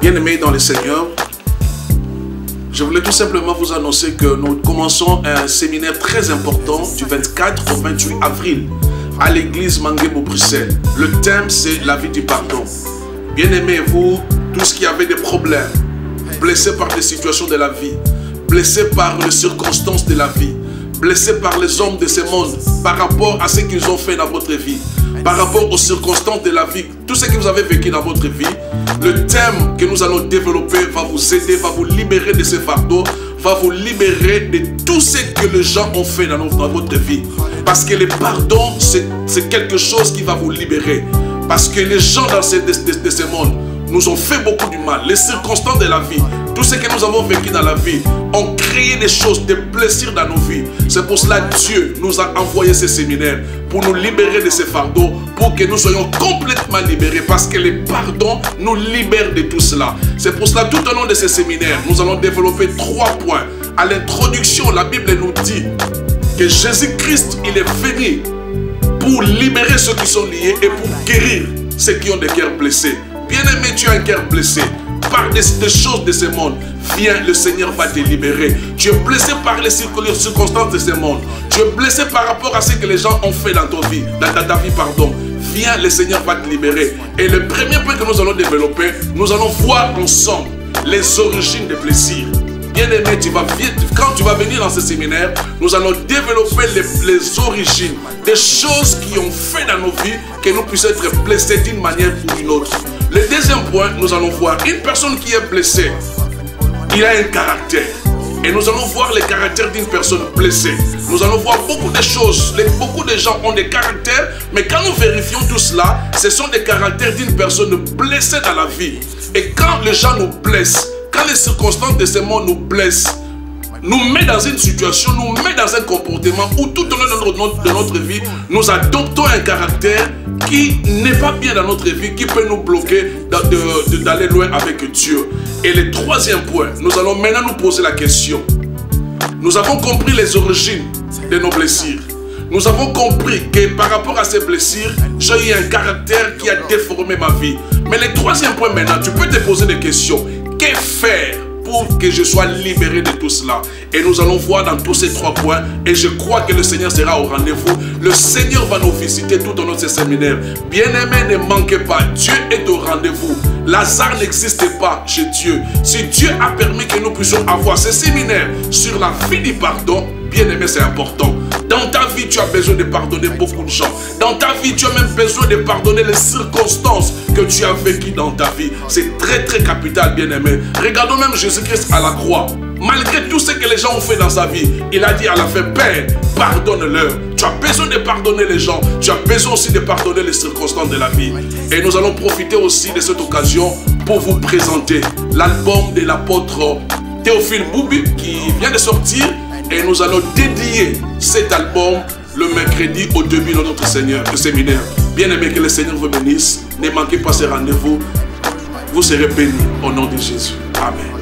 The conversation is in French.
Bien-aimés dans le Seigneur, je voulais tout simplement vous annoncer que nous commençons un séminaire très important du 24 au 28 avril à l'église Manguebo Bruxelles. Le thème, c'est la vie du pardon. Bien-aimés, vous, tous qui avez des problèmes, blessés par des situations de la vie, blessés par les circonstances de la vie, blessés par les hommes de ce monde, par rapport à ce qu'ils ont fait dans votre vie, par rapport aux circonstances de la vie, tout ce que vous avez vécu dans votre vie, le thème que nous allons développer va vous aider, va vous libérer de ces fardeaux, va vous libérer de tout ce que les gens ont fait dans votre vie. Parce que le pardon, c'est quelque chose qui va vous libérer. Parce que les gens de ce monde nous ont fait beaucoup du mal. Les circonstances de la vie, tout ce que nous avons vécu dans la vie, ont créé des choses, des blessures dans nos vies. C'est pour cela que Dieu nous a envoyé ce séminaire pour nous libérer de ces fardeaux, pour que nous soyons complètement libérés, parce que le pardon nous libère de tout cela. C'est pour cela, tout au long de ce séminaire, nous allons développer 3 points. À l'introduction, la Bible nous dit que Jésus-Christ, il est venu pour libérer ceux qui sont liés et pour guérir ceux qui ont des cœurs blessés. Bien-aimé, tu as un cœur blessé par des choses de ce monde. Viens, le Seigneur va te libérer. Tu es blessé par les circonstances de ce monde. Tu es blessé par rapport à ce que les gens ont fait dans ta vie, pardon. Viens, le Seigneur va te libérer. Et le premier point que nous allons développer, nous allons voir ensemble les origines des blessures. Bien-aimé, quand tu vas venir dans ce séminaire, nous allons développer les origines des choses qui ont fait dans nos vies que nous puissions être blessés d'une manière ou d'une autre. Le deuxième point, nous allons voir une personne qui est blessée. Il a un caractère. Et nous allons voir le caractère d'une personne blessée. Nous allons voir beaucoup de choses. Beaucoup de gens ont des caractères, mais quand nous vérifions tout cela, ce sont des caractères d'une personne blessée dans la vie. Et quand les gens nous blessent, quand les circonstances de ce monde nous blessent, nous met dans une situation, nous met dans un comportement où tout au long de notre vie, nous adoptons un caractère qui n'est pas bien dans notre vie, qui peut nous bloquer d'aller loin avec Dieu. Et le troisième point, nous allons maintenant nous poser la question. Nous avons compris les origines de nos blessures. Nous avons compris que par rapport à ces blessures, j'ai eu un caractère qui a déformé ma vie. Mais le troisième point maintenant, tu peux te poser des questions. Que faire pour que je sois libéré de tout cela? Et nous allons voir dans tous ces 3 points. Et je crois que le Seigneur sera au rendez-vous. Le Seigneur va nous visiter tout au long de ce séminaire. Bien-aimés, ne manquez pas. Dieu est au rendez-vous. Lazare n'existe pas chez Dieu. Si Dieu a permis que nous puissions avoir ce séminaire sur la vie du pardon, bien-aimé, c'est important. Dans ta vie, tu as besoin de pardonner beaucoup de gens. Dans ta vie, tu as même besoin de pardonner les circonstances que tu as vécues dans ta vie. C'est très très capital, bien-aimé. Regardons même Jésus-Christ à la croix. Malgré tout ce que les gens ont fait dans sa vie, il a dit à la fin, Père, pardonne-leur. Tu as besoin de pardonner les gens. Tu as besoin aussi de pardonner les circonstances de la vie. Et nous allons profiter aussi de cette occasion pour vous présenter l'album de l'apôtre Théophile Boubi qui vient de sortir. Et nous allons dédier cet album le mercredi au début de notre séminaire. Bien aimé, que le Seigneur vous bénisse. Ne manquez pas ce rendez-vous. Vous serez bénis au nom de Jésus. Amen.